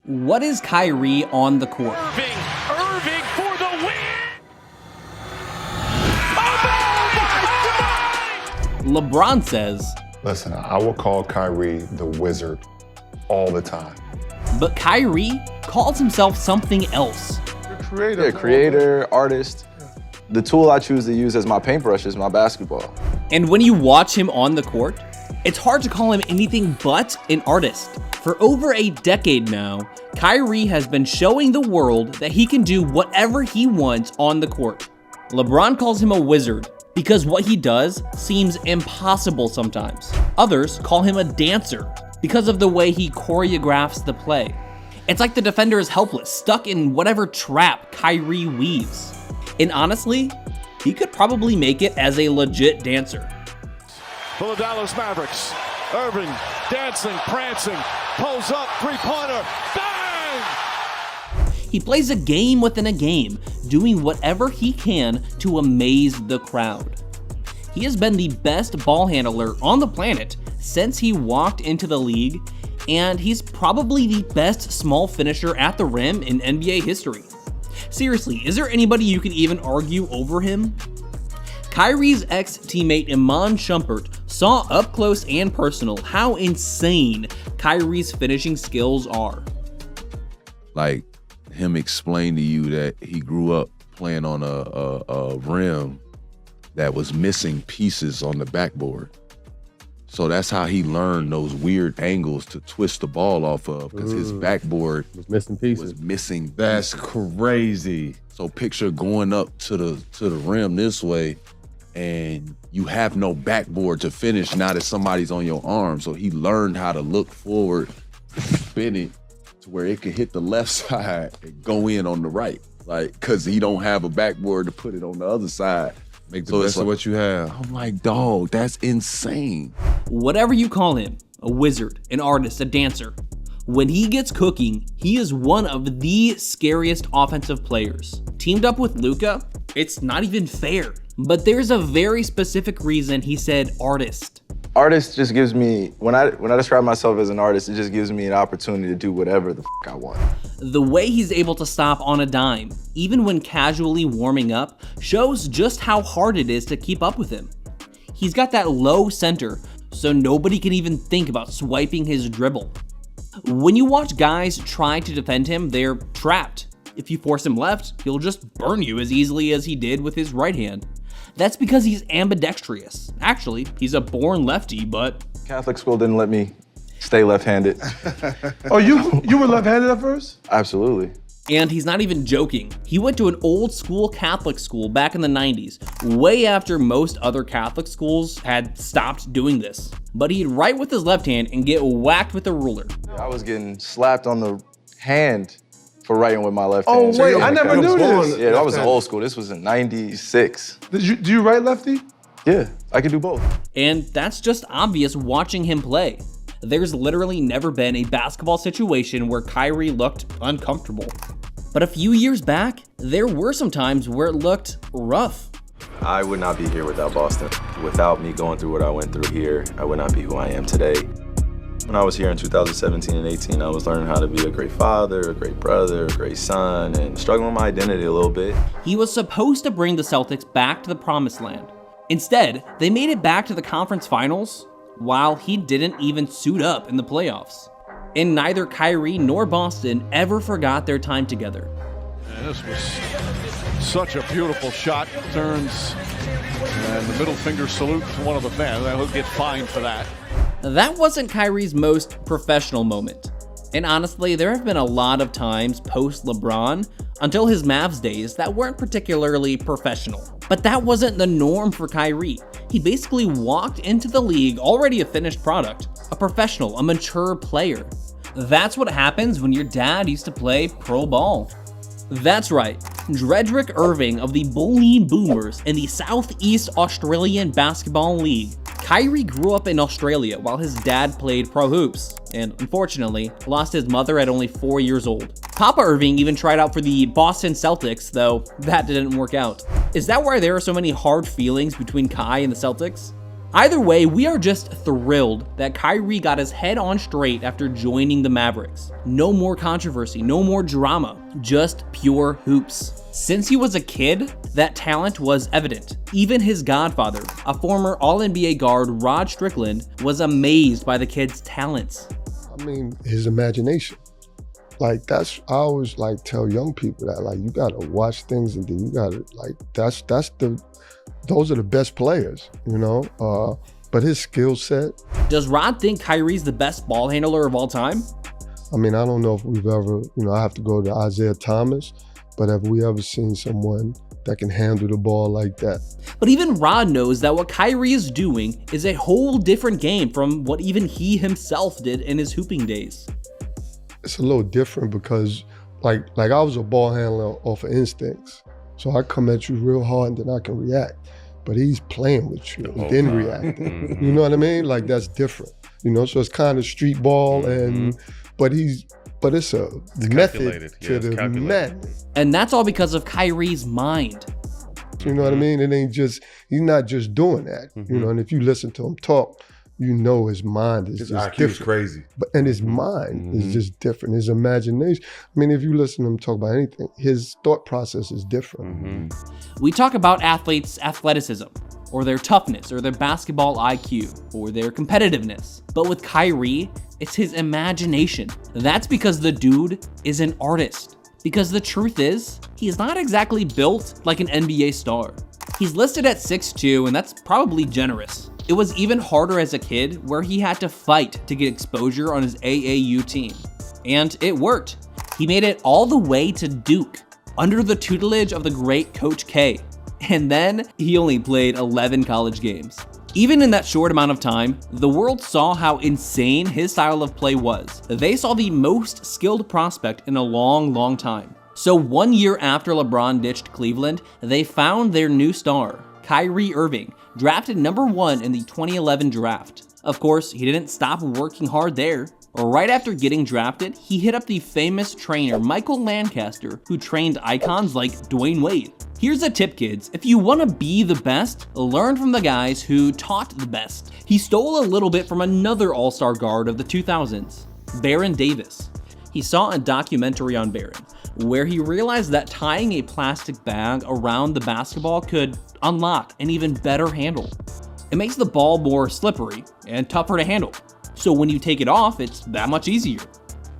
What is Kyrie on the court? Irving for the win! LeBron says, listen, I will call Kyrie the wizard all the time. but Kyrie calls himself something else. Creator, artist. The tool I choose to use as my paintbrush is my basketball. And when you watch him on the court, it's hard to call him anything but an artist. For over a decade now, Kyrie has been showing the world that he can do whatever he wants on the court. LeBron calls him a wizard because what he does seems impossible sometimes. Others call him a dancer because of the way he choreographs the play. It's like the defender is helpless, stuck in whatever trap Kyrie weaves. And honestly, he could probably make it as a legit dancer. For the Dallas Mavericks, Irving dancing, prancing, pulls up, three-pointer, bang! He plays a game within a game, doing whatever he can to amaze the crowd. He has been the best ball handler on the planet since he walked into the league, and he's probably the best small finisher at the rim in NBA history. Seriously, is there anybody you can even argue over him? Kyrie's ex-teammate Iman Shumpert saw up close and personal how insane Kyrie's finishing skills are. Like him explain to you that he grew up playing on a rim that was missing pieces on the backboard. So that's how he learned those weird angles to twist the ball off of, because his backboard was missing pieces. That's crazy. So picture going up to the rim this way, and you have no backboard to finish now that somebody's on your arm. So he learned how to look forward, spin it to where it can hit the left side and go in on the right. Like, because he don't have a backboard to put it on the other side. Make the best of what you have. I'm like, dog, that's insane. Whatever you call him, a wizard, an artist, a dancer, when he gets cooking, he is one of the scariest offensive players. Teamed up with Luka, it's not even fair. But there's a very specific reason he said artist. Artist just gives me, when I describe myself as an artist, it just gives me an opportunity to do whatever the I want. The way he's able to stop on a dime, even when casually warming up, shows just how hard it is to keep up with him. He's got that low center, so nobody can even think about swiping his dribble. When you watch guys try to defend him, they're trapped. If you force him left, he'll just burn you as easily as he did with his right hand. That's because he's ambidextrous. Actually, he's a born lefty, but Catholic school didn't let me stay left-handed. Oh, you were left-handed at first? Absolutely. And he's not even joking. He went to an old school Catholic school back in the 90s, way after most other Catholic schools had stopped doing this. But he'd write with his left hand and get whacked with a ruler. I was getting slapped on the hand for writing with my left hand. Oh, wait, I never knew this. Yeah, that was old school. This was in 96. Do you write lefty? Yeah, I could do both. And that's just obvious watching him play. There's literally never been a basketball situation where Kyrie looked uncomfortable. But a few years back, there were some times where it looked rough. I would not be here without Boston. Without me going through what I went through here, I would not be who I am today. When I was here in 2017 and 18, I was learning how to be a great father, a great brother, a great son, and struggling with my identity a little bit. He was supposed to bring the Celtics back to the promised land. Instead, they made it back to the conference finals while he didn't even suit up in the playoffs. And neither Kyrie nor Boston ever forgot their time together. And this was such a beautiful shot. Turns and the middle finger salute to one of the fans. He'll get fined for that. That wasn't Kyrie's most professional moment. And honestly, there have been a lot of times post-LeBron, until his Mavs days, that weren't particularly professional. But that wasn't the norm for Kyrie. He basically walked into the league already a finished product, a professional, a mature player. That's what happens when your dad used to play pro ball. That's right, Dredrick Irving of the Bulleen Boomers in the Southeast Australian Basketball League. Kyrie grew up in Australia while his dad played pro hoops, and unfortunately, lost his mother at only 4 years old. Papa Irving even tried out for the Boston Celtics, though that didn't work out. Is that why there are so many hard feelings between Kai and the Celtics? Either way, we are just thrilled that Kyrie got his head on straight after joining the Mavericks. No more controversy, no more drama, just pure hoops. Since he was a kid, that talent was evident. Even his godfather, a former All-NBA guard, Rod Strickland, was amazed by the kid's talents. I mean, his imagination. Like, I always like tell young people that, like, you gotta watch things and then you gotta, like, those are the best players, you know? But his skill set. Does Rod think Kyrie's the best ball handler of all time? I mean, I don't know if we've ever, I have to go to Isaiah Thomas, but have we ever seen someone that can handle the ball like that? But even Rod knows that what Kyrie is doing is a whole different game from what even he himself did in his hooping days. It's a little different because, like I was a ball handler off of instincts. So I come at you real hard and then I can react. But he's playing with you and then reacting. You know what I mean? Like, that's different. So it's kind of street ball, but it's a method to the madness. And that's all because of Kyrie's mind. You know what I mean? It ain't just, he's not just doing that. And if you listen to him talk, his mind is his just IQ different. is crazy. And his mind is just different. His imagination. I mean, if you listen to him talk about anything, his thought process is different. We talk about athletes' athleticism, or their toughness, or their basketball IQ, or their competitiveness. But with Kyrie, it's his imagination. That's because the dude is an artist. Because the truth is, he's not exactly built like an NBA star. He's listed at 6'2", and that's probably generous. It was even harder as a kid, where he had to fight to get exposure on his AAU team. And it worked. He made it all the way to Duke, under the tutelage of the great Coach K. And then he only played 11 college games. Even in that short amount of time, the world saw how insane his style of play was. They saw the most skilled prospect in a long, long time. So 1 year after LeBron ditched Cleveland, they found their new star, Kyrie Irving, drafted number 1 in the 2011 draft. Of course, he didn't stop working hard there. Right after getting drafted, he hit up the famous trainer Michael Lancaster, who trained icons like Dwayne Wade. Here's a tip, kids. If you want to be the best, learn from the guys who taught the best. He stole a little bit from another all-star guard of the 2000s, Baron Davis. He saw a documentary on Baron, where he realized that tying a plastic bag around the basketball could unlock an even better handle. It makes the ball more slippery and tougher to handle. So when you take it off, it's that much easier.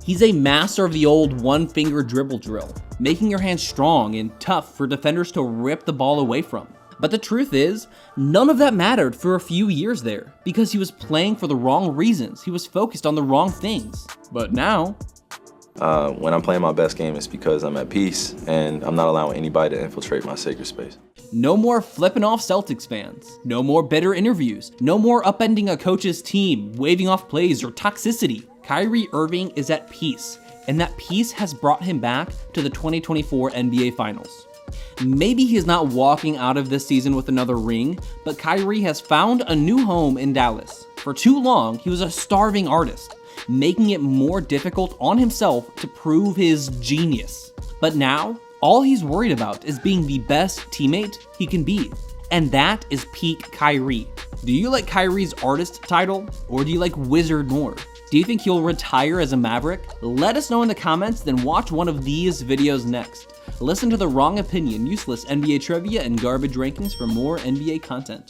He's a master of the old one-finger dribble drill, making your hands strong and tough for defenders to rip the ball away from. But the truth is, none of that mattered for a few years there, because he was playing for the wrong reasons. He was focused on the wrong things. But now, when I'm playing my best game, it's because I'm at peace and I'm not allowing anybody to infiltrate my sacred space. no more flipping off Celtics fans, no more bitter interviews, no more upending a coach's team, waving off plays, or toxicity. Kyrie Irving is at peace, and that peace has brought him back to the 2024 NBA Finals. Maybe he's not walking out of this season with another ring, but Kyrie has found a new home in Dallas. For too long, he was a starving artist, making it more difficult on himself to prove his genius. But now, all he's worried about is being the best teammate he can be. And that is peak Kyrie. Do you like Kyrie's artist title, or do you like Wizard more? Do you think he'll retire as a Maverick? Let us know in the comments, then watch one of these videos next. Listen to The Wrong Opinion, useless NBA trivia, and garbage rankings for more NBA content.